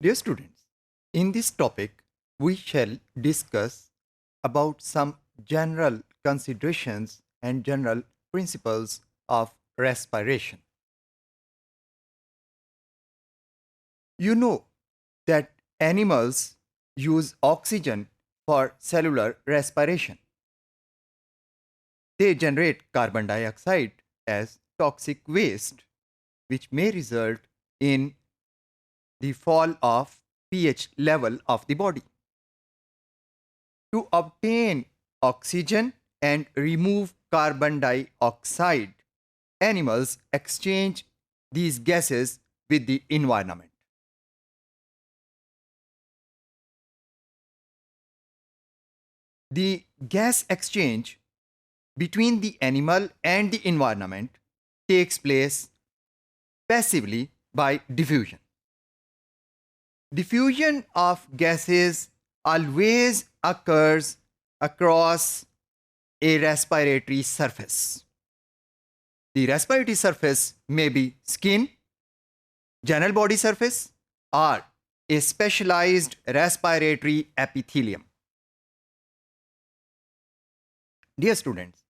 Dear students, in this topic, we shall discuss about some general considerations and general principles of respiration. You know that animals use oxygen for cellular respiration. They generate carbon dioxide as toxic waste, which may result in the fall of pH level of the body. To obtain oxygen and remove carbon dioxide, animals exchange these gases with the environment. The gas exchange between the animal and the environment takes place passively by diffusion. Diffusion of gases always occurs across a respiratory surface. The respiratory surface may be skin, general body surface, or a specialized respiratory epithelium. Dear students,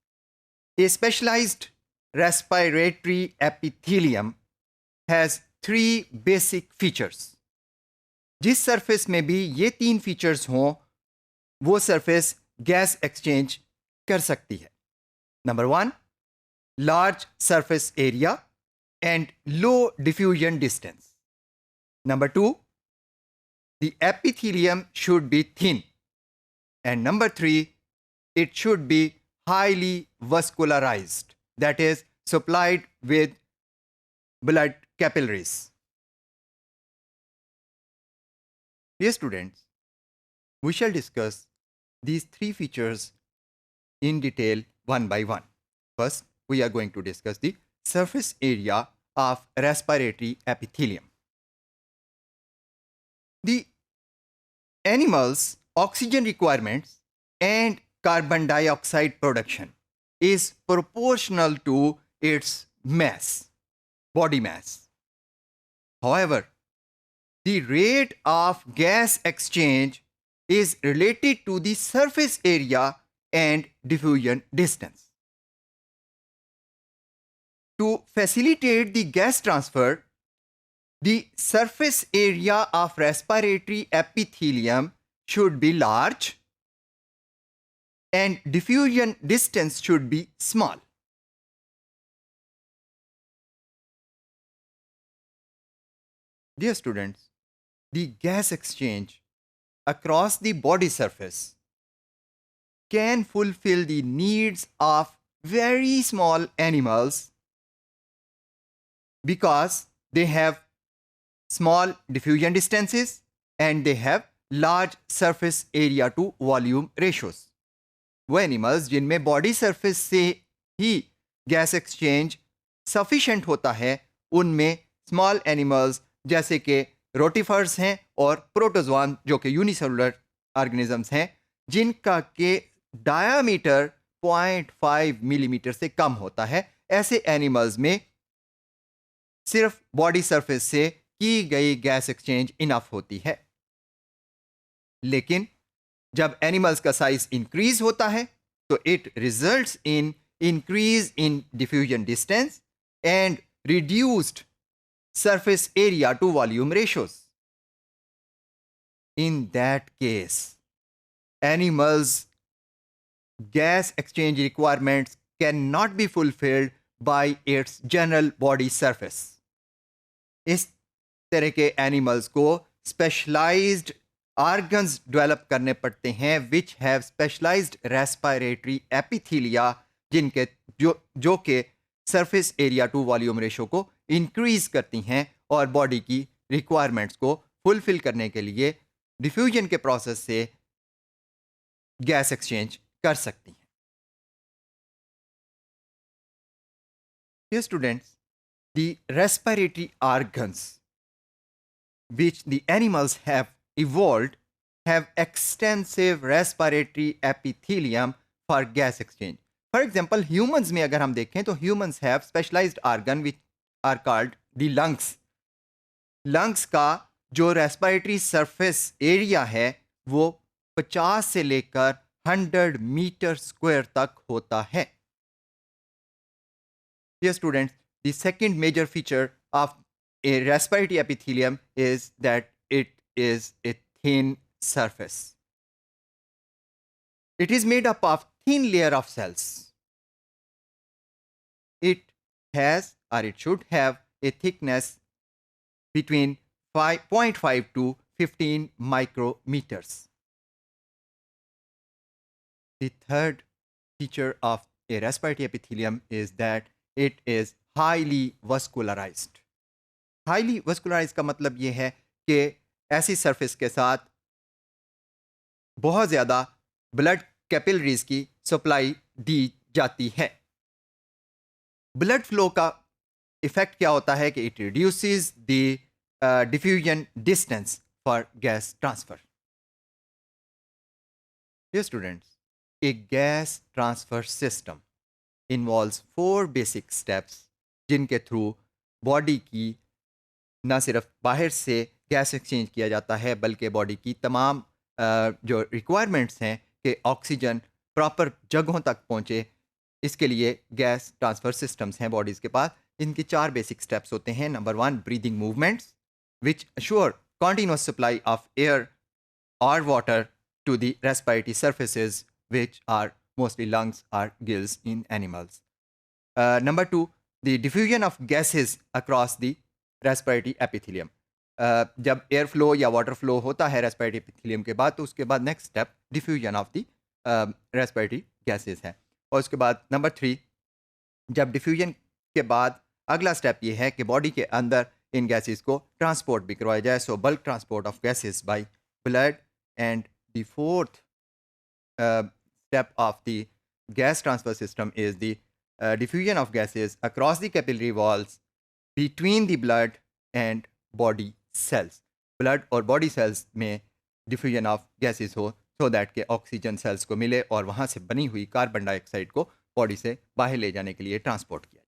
a specialized respiratory epithelium has three basic features. जिस surface में भी ये तीन features हों वो surface gas exchange कर सकती है. Number 1, large surface area and low diffusion distance. Number 2, the epithelium should be thin. And number 3, it should be highly vascularized, that is, supplied with blood capillaries. Dear students, we shall discuss these three features in detail one by one. First, we are going to discuss the surface area of respiratory epithelium. The animal's oxygen requirements and carbon dioxide production is proportional to its mass, body mass. However, the rate of gas exchange is related to the surface area and diffusion distance. To facilitate the gas transfer, the surface area of respiratory epithelium should be large and diffusion distance should be small. Dear students, the gas exchange across the body surface can fulfill the needs of very small animals because they have small diffusion distances and they have large surface area to volume ratios. वो animals जिनमें body surface से ही gas exchange sufficient होता है उनमें small animals जैसे कि rotifers हैं और प्रोटोजोआन जो कि यूनिसेलुलर ऑर्गेनिजम्स हैं जिनका के डायामीटर 0.5 मिलीमीटर से कम होता है. ऐसे एनिमल्स में सिर्फ बॉडी सरफेस से की गई गैस एक्सचेंज इनफ होती है. लेकिन जब एनिमल्स का साइज इंक्रीज होता है तो it results in increase in diffusion distance and reduced surface area to volume ratios. In that case, animals' gas exchange requirements cannot be fulfilled by its general body surface. इस तरह के animals को specialised organs develop करने पड़ते हैं which have specialized respiratory epithelia जिनके जो के surface area to volume ratio को इंक्रीज करती हैं और बॉडी की रिक्वायरमेंट्स को फुलफिल करने के लिए डिफ्यूजन के प्रोसेस से गैस एक्सचेंज कर सकती हैं. Dear students, the respiratory organs which the animals have evolved have extensive respiratory epithelium for gas exchange. For example, humans में अगर हम देखें तो humans have specialized organ which are called the lungs. Lungs का जो रेस्पिरेटरी सरफेस एरिया है वो 50 से लेकर 100 मीटर स्क्वायर तक होता है. Dear students, the second major feature of a respiratory epithelium is that it is a thin surface. It is made up of thin layer of cells. It has or it should have a thickness between 0.5 to 15 micrometers. The third feature of a respiratory epithelium is that it is highly vascularized. Highly vascularized का मतलब ये है कि ऐसी surface के साथ बहुत ज़्यादा ब्लड कैपिलरीज की सप्लाई दी जाती है. ब्लड फ्लो का इफेक्ट क्या होता है कि it reduces the diffusion distance for gas transfer. Dear students, a gas transfer system involves 4 basic steps जिनके थ्रू बॉडी की ना सिर्फ बाहर से गैस एक्सचेंज किया जाता है बल्कि बॉडी की तमाम जो रिक्वायरमेंट्स हैं कि ऑक्सीजन प्रॉपर जगहों तक पहुंचे, इसके लिए गैस ट्रांसफ़र सिस्टम्स हैं बॉडीज़ के पास. इनकी 4 बेसिक स्टेप्स होते हैं. Number 1, breathing movements which assure continuous supply of air or water to the respiratory surfaces which are mostly lungs or gills in animals. Number 2, the diffusion of gases across the respiratory epithelium. जब air flow या water flow होता है respiratory epithelium के बाद तो उसके बाद next step diffusion of the respiratory gases है. और उसके बाद नंबर 3, जब डिफ्यूजन के बाद अगला स्टेप ये है कि बॉडी के अंदर इन गैसेस को ट्रांसपोर्ट भी करवाया जाए. सो bulk transport of gases by blood. And the fourth step of the gas transfer system is the diffusion of gases across the capillary walls between the blood and body cells. Blood और body cells में diffusion of gases हो so that के oxygen sales को मिले और वहाँ से बनी हुई कार्बन डाइऑक्साइड को बॉडी से बाहर ले जाने के लिए ट्रांसपोर्ट किया